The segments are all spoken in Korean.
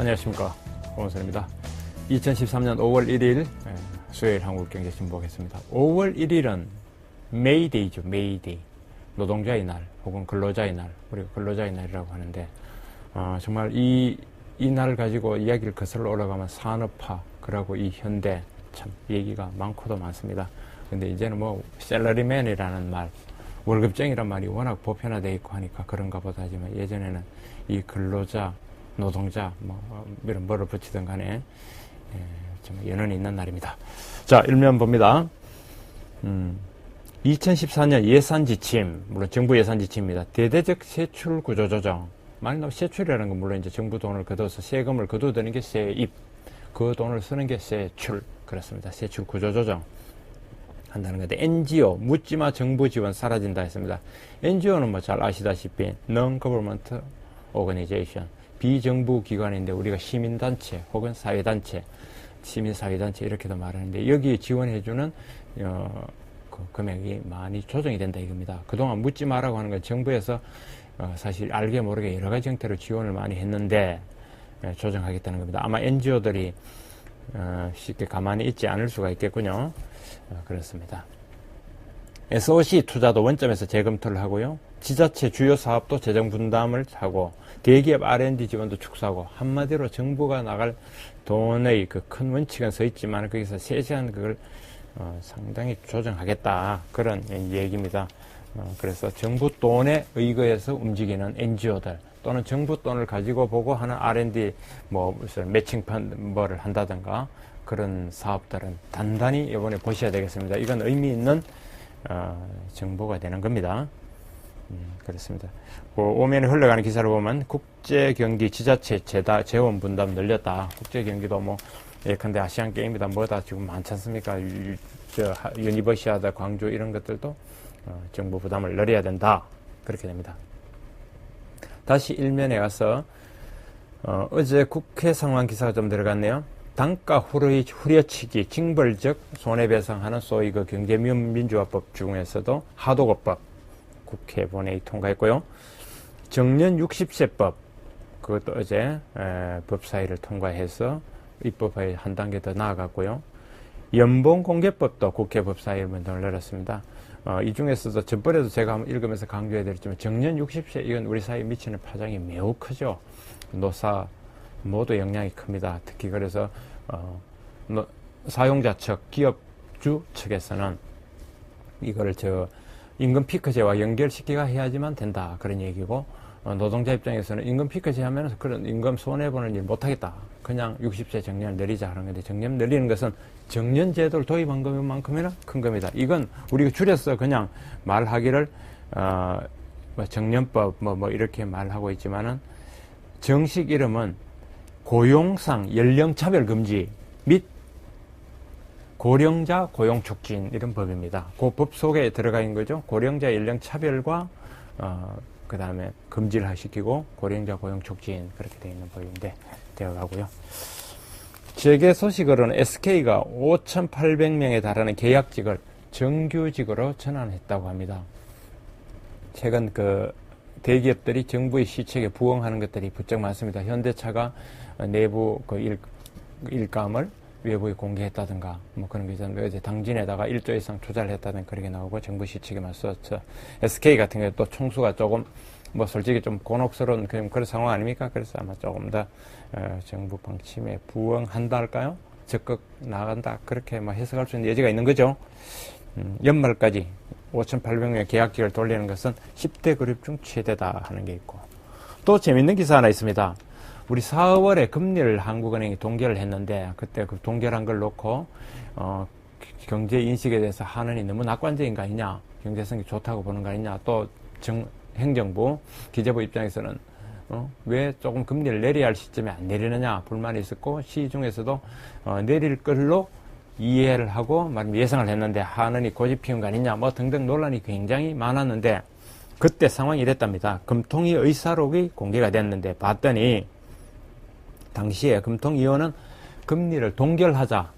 안녕하십니까, 오은선입니다. 2013년 5월 1일 수요일 한국경제신문 보겠습니다. 5월 1일은 메이데이죠. 메이데이, 노동자의 날 혹은 근로자의 날, 우리가 근로자의 날이라고 하는데 정말 이 날을 가지고 이야기를 거슬러 올라가면 산업화, 그리고 이 현대, 참 얘기가 많고도 많습니다. 근데 이제는 뭐 셀러리맨이라는 말, 월급쟁이란 말이 워낙 보편화되어 있고 하니까 그런가 보다 하지만, 예전에는 이 근로자, 노동자, 이런 뭐를 붙이든 간에 좀 연연이 있는 날입니다. 자, 일면 봅니다. 2014년 예산 지침, 물론 정부 예산 지침입니다. 대대적 세출 구조 조정. 많이 나오면 세출이라는 건 물론 이제 정부 돈을 걷어서 세금을 거두드는 게 세입, 그 돈을 쓰는 게 세출, 그렇습니다. 세출 구조 조정 한다는 건데, NGO, 묻지마 정부 지원 사라진다 했습니다. NGO는 뭐 잘 아시다시피 Non-Government Organization, 비정부 기관인데 우리가 시민단체 혹은 사회단체, 시민사회단체 이렇게도 말하는데, 여기에 지원해주는 그 금액이 많이 조정이 된다 이겁니다. 그동안 묻지 마라고 하는 건 정부에서 사실 알게 모르게 여러 가지 형태로 지원을 많이 했는데 조정하겠다는 겁니다. 아마 NGO들이 쉽게 가만히 있지 않을 수가 있겠군요. 그렇습니다. SOC 투자도 원점에서 재검토를 하고요. 지자체 주요 사업도 재정 분담을 하고, 대기업 R&D 지원도 축소하고, 한마디로 정부가 나갈 돈의 그 큰 원칙은 서 있지만 거기서 세세한 그걸 상당히 조정하겠다, 그런 얘기입니다. 그래서 정부 돈에 의거해서 움직이는 NGO들 또는 정부 돈을 가지고 보고 하는 R&D 무슨 매칭 뭐를 한다든가 그런 사업들은 단단히 이번에 보셔야 되겠습니다. 이건 의미 있는 정보가 되는 겁니다. 그렇습니다. 오면에 흘러가는 기사를 보면 국제경기 지자체 재원 분담 늘렸다. 국제경기도 예컨대 아시안 게임이다 뭐다 지금 많지 않습니까? 유니버시아다, 광주 이런 것들도 정부 부담을 늘려야 된다, 그렇게 됩니다. 다시 일면에 가서 어제 국회 상황 기사가 좀 들어갔네요. 단가 후려치기, 징벌적 손해배상하는 소위 그 경제민주화법 중에서도 하도급법 국회 본회의 통과했고요. 정년 60세법, 그것도 어제 법사위를 통과해서 입법에 한 단계 더 나아갔고요. 연봉공개법도 국회 법사위를 문턱을 열었습니다. 이 중에서도 전번에도 제가 한번 읽으면서 강조해드렸지만, 정년 60세, 이건 우리 사회에 미치는 파장이 매우 크죠. 노사 모두 영향이 큽니다. 특히 그래서 사용자 측, 기업주 측에서는 이거를 임금 피크제와 연결시키가 해야지만 된다, 그런 얘기고, 노동자 입장에서는 임금 피크제 하면 그런 임금 손해보는 일 못하겠다, 그냥 60세 정년을 내리자 하는 건데, 정년 내리는 것은 정년제도를 도입한 것만큼이나 큰 겁니다. 이건 우리가 줄여서 그냥 말하기를 정년법 이렇게 말하고 있지만은, 정식 이름은 고용상 연령차별 금지 및 고령자 고용 촉진, 이런 법입니다. 그 법 속에 들어가 있는 거죠. 고령자 연령 차별과 그 다음에 금지를 시키고 고령자 고용 촉진, 그렇게 되어 있는 법인데 되어가고요. 재계 소식으로는 SK가 5,800명에 달하는 계약직을 정규직으로 전환했다고 합니다. 최근 대기업들이 정부의 시책에 부응하는 것들이 부쩍 많습니다. 현대차가 내부 일감을 외부에 공개했다든가 그런 게 있었는데, 어제 당진에다가 1조 이상 투자를 했다든 그렇게 나오고, 정부 시책에 맞서서 SK 같은 경우 또 총수가 조금 솔직히 좀 곤혹스러운 그런 상황 아닙니까? 그래서 아마 조금 더 정부 방침에 부응한다 할까요? 적극 나간다, 그렇게 해석할 수 있는 여지가 있는 거죠. 연말까지 5,800명의 계약직을 돌리는 것은 10대 그룹 중 최대다 하는 게 있고, 또 재밌는 기사 하나 있습니다. 우리 4월에 금리를 한국은행이 동결을 했는데, 그때 그 동결한 걸 놓고 경제 인식에 대해서 한은이 너무 낙관적인 거 아니냐, 경제성이 좋다고 보는 거 아니냐, 또 행정부, 기재부 입장에서는 왜 조금 금리를 내려야 할 시점에 안 내리느냐 불만이 있었고, 시중에서도 내릴 걸로 이해를 하고 예상을 했는데 한은이 고집 피운 거 아니냐 등등 논란이 굉장히 많았는데, 그때 상황이 이랬답니다. 금통위 의사록이 공개가 됐는데, 봤더니 당시에 금통위원은 금리를 동결하자,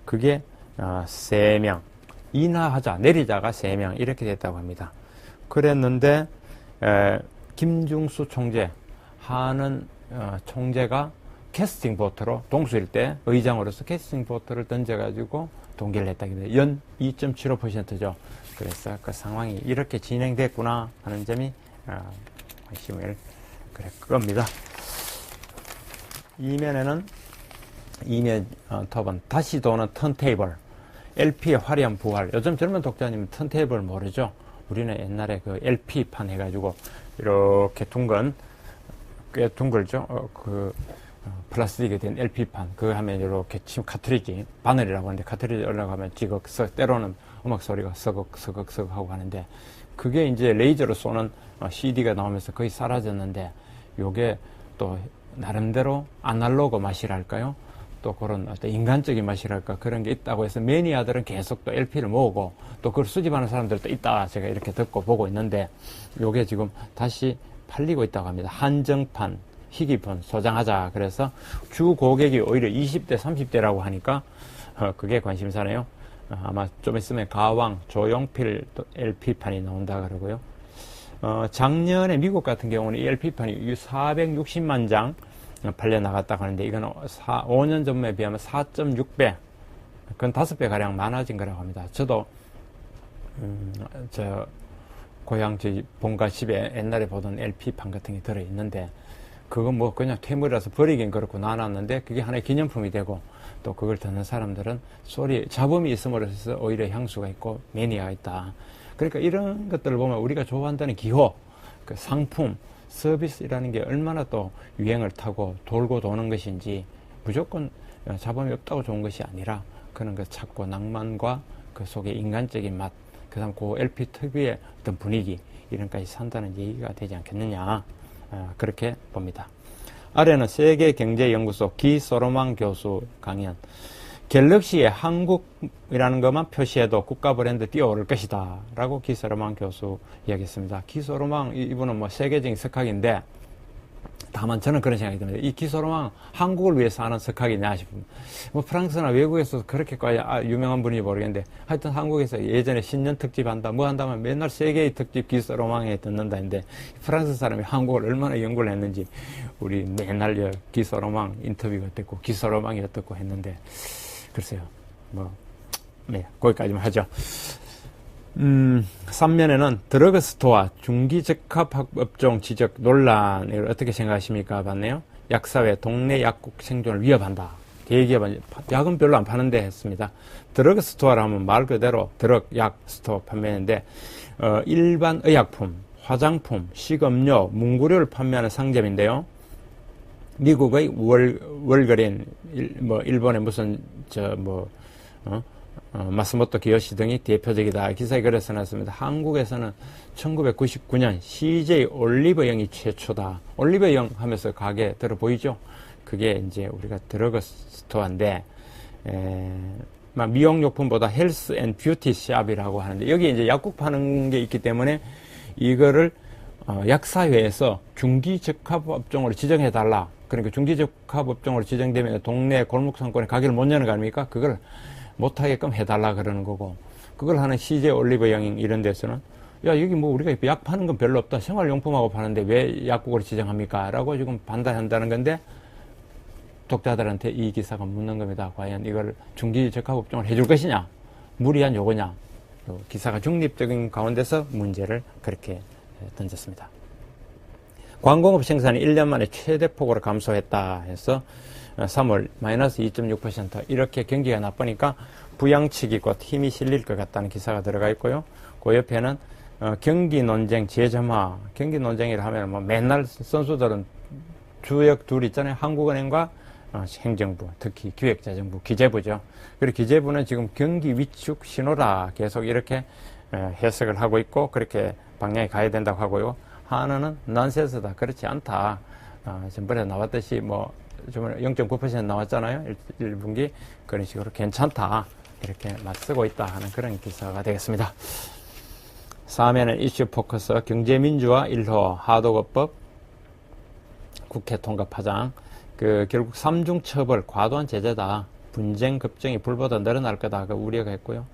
그게 3명, 인하하자, 내리자가 3명 이렇게 됐다고 합니다. 그랬는데 김중수 총재, 한은 총재가 캐스팅 보트로 동수일 때 의장으로서 캐스팅 보트를 던져가지고 동결을 했다. 연 2.75%죠. 그래서 그 상황이 이렇게 진행됐구나 하는 점이 관심을 겁니다. 이면에는 이면 톱은 다시 도는 턴테이블, LP의 화려한 부활. 요즘 젊은 독자님은 턴테이블 모르죠? 우리는 옛날에 그 LP판 해가지고 이렇게 둥근, 꽤 둥글죠? 플라스틱에 된 LP판. 그거 하면 이렇게 지금 카트리지, 바늘이라고 하는데 카트리지 올라가면 지극, 때로는 음악 소리가 서걱 하고 하는데 그게 이제 레이저로 쏘는 CD가 나오면서 거의 사라졌는데 요게 또 나름대로 아날로그 맛이랄까요? 또 그런 어떤 인간적인 맛이랄까 그런 게 있다고 해서 매니아들은 계속 또 LP를 모으고 또 그걸 수집하는 사람들도 있다 제가 이렇게 듣고 보고 있는데 요게 지금 다시 팔리고 있다고 합니다. 한정판, 희귀판 소장하자. 그래서 주 고객이 오히려 20대, 30대라고 하니까 그게 관심사네요. 아마 좀 있으면 가왕, 조용필 LP판이 나온다 그러고요. 작년에 미국 같은 경우는 이 LP판이 460만 장 팔려 나갔다고 하는데 이건 5년 전에 비하면 4.6배, 그건 5배 가량 많아진 거라고 합니다. 저도 저 고향 저희 본가 집에 옛날에 보던 LP판 같은 게 들어 있는데 그건 뭐 그냥 퇴물이라서 버리긴 그렇고 놔놨는데 그게 하나의 기념품이 되고 또 그걸 듣는 사람들은 소리 잡음이 있음으로써 오히려 향수가 있고 매니아가 있다. 그러니까 이런 것들을 보면 우리가 좋아한다는 기호, 그 상품, 서비스라는 게 얼마나 또 유행을 타고 돌고 도는 것인지 무조건 잡음이 없다고 좋은 것이 아니라 그런 거 찾고 낭만과 그 속에 인간적인 맛, 그 다음 그 LP 특유의 어떤 분위기 이런 까지 산다는 얘기가 되지 않겠느냐 그렇게 봅니다. 아래는 세계경제연구소 기소로만 교수 강연. 갤럭시에 한국이라는 것만 표시해도 국가 브랜드 뛰어오를 것이다 라고 기소로만 교수 이야기했습니다. 기소로만 이분은 뭐 세계적인 석학인데 다만 저는 그런 생각이 듭니다. 이 기소로만 한국을 위해서 하는 석학이냐 싶습니다. 뭐 프랑스나 외국에서 그렇게까지 유명한 분인지 모르겠는데 하여튼 한국에서 예전에 신년 특집 한다 뭐 한다면 맨날 세계의 특집 기소로망에 듣는다 했는데 프랑스 사람이 한국을 얼마나 연구를 했는지 우리 맨날 기소로망 인터뷰가 어땠고 기소로망이 어떻고 했는데 글쎄요. 네, 거기까지만 하죠. 3면에는 드러그스토어 중기적합업종 지적 논란을 어떻게 생각하십니까? 봤네요. 약사회 동네 약국 생존을 위협한다. 대기업은 약은 별로 안 파는데 했습니다. 드러그스토어라면 말 그대로 드럭, 약, 스토어 판매하는데 일반 의약품, 화장품, 식음료, 문구류를 판매하는 상점인데요. 미국의 월그린, 일본의 무슨, 마스모토 기요시 등이 대표적이다. 기사에 그래서 놨습니다. 한국에서는 1999년 CJ 올리브영이 최초다. 올리브영 하면서 가게 들어 보이죠? 그게 이제 우리가 드러그스토어인데, 미용용품보다 헬스 앤 뷰티 샵이라고 하는데, 여기 이제 약국 파는 게 있기 때문에 이거를 약사회에서 중기적합업종으로 지정해달라. 그러니까 중기적합업종으로 지정되면 동네 골목상권에 가게를 못 여는 거 아닙니까? 그걸 못하게끔 해달라 그러는 거고, 그걸 하는 CJ 올리브영 이런 데서는 야 여기 뭐 우리가 약 파는 건 별로 없다. 생활용품하고 파는데 왜 약국으로 지정합니까? 라고 지금 반대한다는 건데 독자들한테 이 기사가 묻는 겁니다. 과연 이걸 중기적합업종을 해줄 것이냐? 무리한 요구냐? 기사가 중립적인 가운데서 문제를 그렇게 던졌습니다. 광공업 생산이 1년 만에 최대폭으로 감소했다 해서 3월 마이너스 2.6% 이렇게 경기가 나쁘니까 부양책이 곧 힘이 실릴 것 같다는 기사가 들어가 있고요. 그 옆에는 경기 논쟁 재점화. 경기 논쟁이라 하면 뭐 맨날 선수들은 주역 둘 있잖아요. 한국은행과 행정부, 특히 기획자정부, 기재부죠. 그리고 기재부는 지금 경기 위축 신호라 계속 이렇게 해석을 하고 있고 그렇게 방향이 가야 된다고 하고요. 하나는 난센스다. 그렇지 않다. 전번에 나왔듯이 뭐 0.9% 나왔잖아요. 1분기. 그런 식으로 괜찮다. 이렇게 맞서고 있다 하는 그런 기사가 되겠습니다. 4면은 이슈 포커스 경제민주화 1호 하도급법 국회 통과 파장. 결국 3중 처벌 과도한 제재다. 분쟁 급증이 불보다 늘어날 거다. 그 우려가 있고요.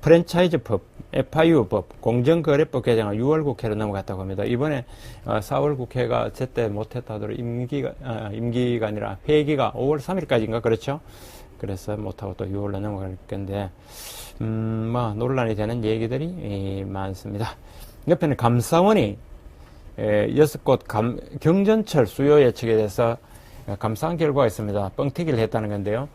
프랜차이즈법, FIU법, 공정거래법 개정은 6월 국회로 넘어갔다고 합니다. 이번에 4월 국회가 제때 못했다 하더라도 임기가 아니라 회기가 5월 3일까지인가 그렇죠? 그래서 못하고 또 6월로 넘어갈 건데 뭐 논란이 되는 얘기들이 많습니다. 옆에는 감사원이 6곳 경전철 수요 예측에 대해서 감사한 결과가 있습니다. 뻥튀기를 했다는 건데요.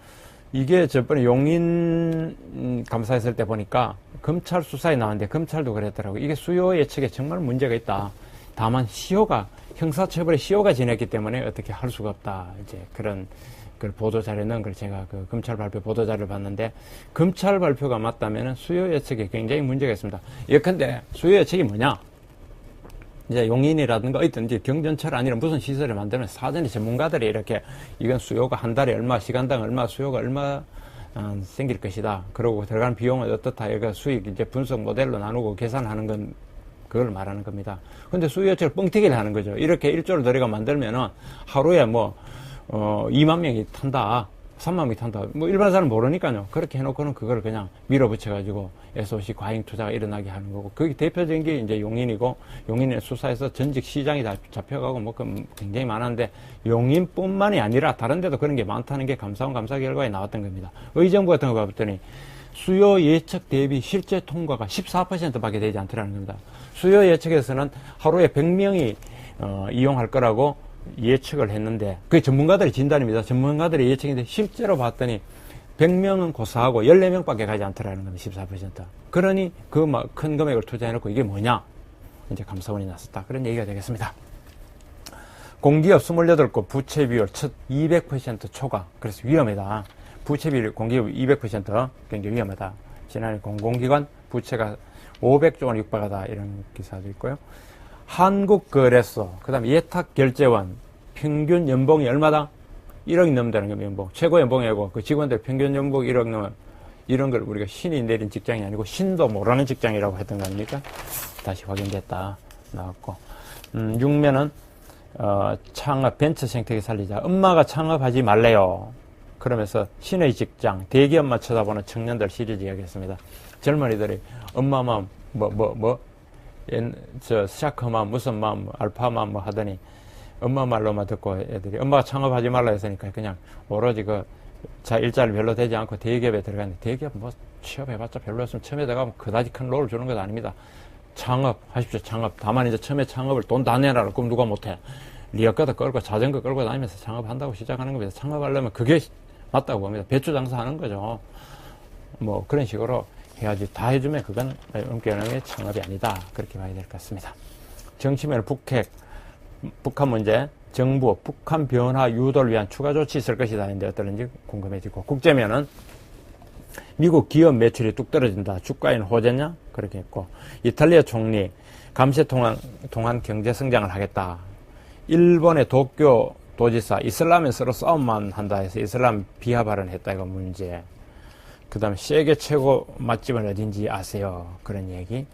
이게 저번에 용인 감사했을 때 보니까 검찰 수사에 나왔는데 검찰도 그랬더라고요. 이게 수요 예측에 정말 문제가 있다. 다만 형사처벌에 시효가 지냈기 때문에 어떻게 할 수가 없다. 이제 그런 그 보도자료 넣은 걸 제가 그 검찰 발표 보도자료를 봤는데 검찰 발표가 맞다면 수요 예측에 굉장히 문제가 있습니다. 예컨대 수요 예측이 뭐냐? 이제 용인이라든가 어디든지 경전철 아니라 무슨 시설을 만들면 사전에 전문가들이 이렇게 이건 수요가 한 달에 얼마, 시간당 얼마, 수요가 얼마 생길 것이다. 그리고 들어가는 비용은 어떻다. 이거 수익 이제 분석 모델로 나누고 계산하는 건 그걸 말하는 겁니다. 근데 수요 예측을 뻥튀기를 하는 거죠. 이렇게 1조를 들여가 만들면은 하루에 2만 명이 탄다. 3만 명이 탄다. 일반 사람은 모르니까요. 그렇게 해놓고는 그걸 그냥 밀어붙여가지고 SOC 과잉 투자가 일어나게 하는 거고. 그게 대표적인 게 이제 용인이고, 용인의 수사에서 전직 시장이 다 잡혀가고 굉장히 많았는데, 용인뿐만이 아니라 다른 데도 그런 게 많다는 게 감사원 감사 결과에 나왔던 겁니다. 의정부 같은 거 봤더니 수요 예측 대비 실제 통과가 14%밖에 되지 않더라는 겁니다. 수요 예측에서는 하루에 100명이 이용할 거라고 예측을 했는데 그게 전문가들의 진단입니다. 전문가들의 예측인데 실제로 봤더니 100명은 고사하고 14명밖에 가지 않더라는 겁니다. 14%. 그러니 그 큰 금액을 투자해놓고 이게 뭐냐? 이제 감사원이 나섰다. 그런 얘기가 되겠습니다. 공기업 28곳 부채 비율 첫 200% 초과. 그래서 위험하다. 부채 비율 공기업 200% 굉장히 위험하다. 지난해 공공기관 부채가 500조 원 육박하다. 이런 기사도 있고요. 한국거래소, 그 다음에 예탁결제원, 평균 연봉이 얼마다? 1억이 넘는다는 겁니다, 연봉. 최고 연봉이고, 그 직원들 평균 연봉 1억 넘으면, 이런 걸 우리가 신이 내린 직장이 아니고, 신도 모르는 직장이라고 했던 거 아닙니까? 다시 확인됐다. 나왔고. 6면은, 창업, 벤처 생태계 살리자. 엄마가 창업하지 말래요. 그러면서 신의 직장, 대기업만 쳐다보는 청년들 시리즈 이야기했습니다. 젊은이들이 엄마만, 샤크맘, 무슨 맘, 알파맘 하더니 엄마 말로만 듣고 애들이 엄마가 창업하지 말라 했으니까 그냥 오로지 일자리 별로 되지 않고 대기업에 들어갔는데 대기업 취업해봤자 별로였으면 처음에 들어가면 그다지 큰 롤을 주는 것 아닙니다. 창업하십시오, 창업. 다만 이제 처음에 창업을 돈 다 내라. 그럼 누가 못해? 리어카드 끌고 자전거 끌고 다니면서 창업한다고 시작하는 겁니다. 창업하려면 그게 맞다고 봅니다. 배추 장사하는 거죠. 그런 식으로 해야지. 다 해주면 그건 은폐은행의 창업이 아니다. 그렇게 봐야 될 것 같습니다. 정치면 북한 문제, 정부, 북한 변화 유도를 위한 추가 조치 있을 것이다. 인데 어떨는지 궁금해지고. 국제면은 미국 기업 매출이 뚝 떨어진다. 주가에는 호재냐? 그렇게 했고. 이탈리아 총리, 감세 통한 경제 성장을 하겠다. 일본의 도쿄 도지사, 이슬람은 서로 싸움만 한다 해서 이슬람 비하 발언했다. 이거 문제. 그 다음에 세계 최고 맛집은 어딘지 아세요? 그런 얘기.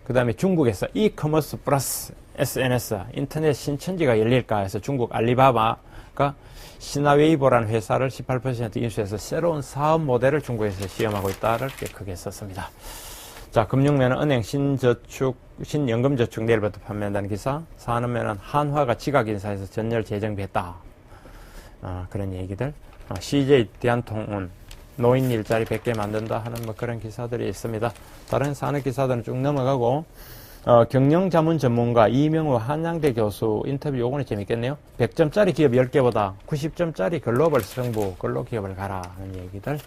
그 다음에 중국에서 이커머스 플러스 SNS, 인터넷 신천지가 열릴까 해서 중국 알리바바가 시나웨이보라는 회사를 18% 인수해서 새로운 사업 모델을 중국에서 시험하고 있다를 크게 썼습니다. 자, 금융면은 은행 신연금저축 내일부터 판매한다는 기사. 산업면은 한화가 지각 인사해서 전열 재정비했다. 그런 얘기들. CJ 대한통운 노인 일자리 100개 만든다 하는 그런 기사들이 있습니다. 다른 산업 기사들은 쭉 넘어가고, 경영 자문 전문가 이명우 한양대 교수 인터뷰 요거는 재밌겠네요. 100점짜리 기업 10개보다 90점짜리 글로벌 성부, 근로기업을 가라 하는 얘기들.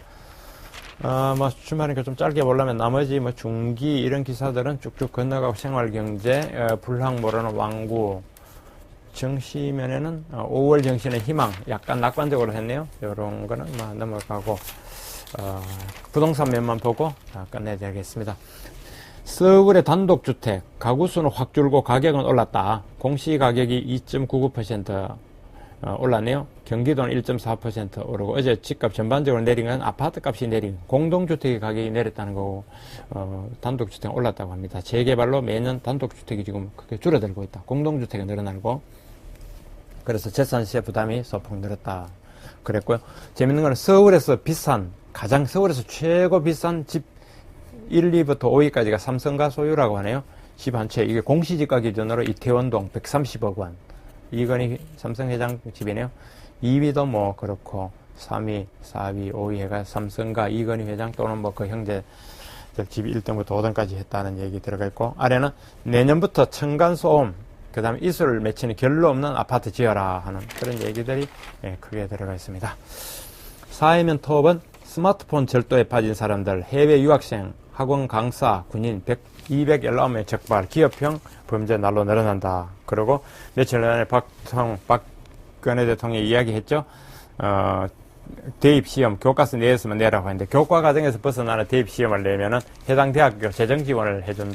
주말이니까 좀 짧게 보려면 나머지 중기 이런 기사들은 쭉쭉 건너가고 생활경제, 불황 모르는 왕구, 정시면에는 5월 정시는 희망, 약간 낙관적으로 했네요. 요런 거는 넘어가고, 부동산 면만 보고 끝내야 되겠습니다. 서울의 단독주택 가구수는 확 줄고 가격은 올랐다. 공시가격이 2.99% 올랐네요. 경기도는 1.4% 오르고, 어제 집값 전반적으로 내린 건 아파트값이 내린, 공동주택의 가격이 내렸다는 거고, 단독주택은 올랐다고 합니다. 재개발로 매년 단독주택이 지금 크게 줄어들고 있다. 공동주택이 늘어나고, 그래서 재산세 부담이 소폭 늘었다. 그랬고요. 재밌는 건 서울에서 서울에서 최고 비싼 집 1, 2부터 5위까지가 삼성가 소유라고 하네요. 집 한 채. 이게 공시지가 기준으로 이태원동 130억 원. 이건희 삼성 회장 집이네요. 2위도 뭐 그렇고 3위, 4위, 5위 해가 삼성가 이건희 회장 또는 뭐 그 형제들 집이 1등부터 5등까지 했다는 얘기 들어가 있고, 아래는 내년부터 층간소음, 그 다음에 이수를 맺히는 결로 없는 아파트 지어라 하는 그런 얘기들이 크게 들어가 있습니다. 사회면 톱은 스마트폰 절도에 빠진 사람들, 해외 유학생, 학원 강사, 군인 219명 적발, 기업형 범죄 날로 늘어난다. 그리고 며칠 전에 박근혜 대통령이 이야기했죠. 대입시험 교과서 내에서만 내라고 하는데, 교과 과정에서 벗어나는 대입시험을 내면은 해당 대학교 재정 지원을 해주는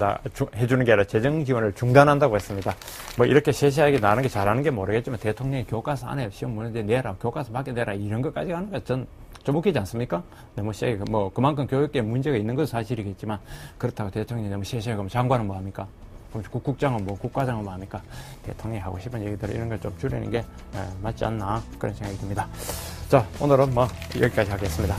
게 아니라 재정 지원을 중단한다고 했습니다. 뭐 이렇게 세세하게 나는 게 잘하는 게 모르겠지만, 대통령이 교과서 안에 시험 문제 내라, 교과서 밖에 내라, 이런 것까지 하는 거 전 좀 웃기지 않습니까? 너무 세게, 뭐 그만큼 교육계에 문제가 있는 것은 사실이겠지만, 그렇다고 대통령이 너무 세세하게 하면 장관은 뭐합니까? 국장은 뭐, 국과장은 뭐합니까? 대통령이 하고 싶은 얘기들 이런 걸 좀 줄이는 게 맞지 않나, 그런 생각이 듭니다. 자, 오늘은 뭐 여기까지 하겠습니다.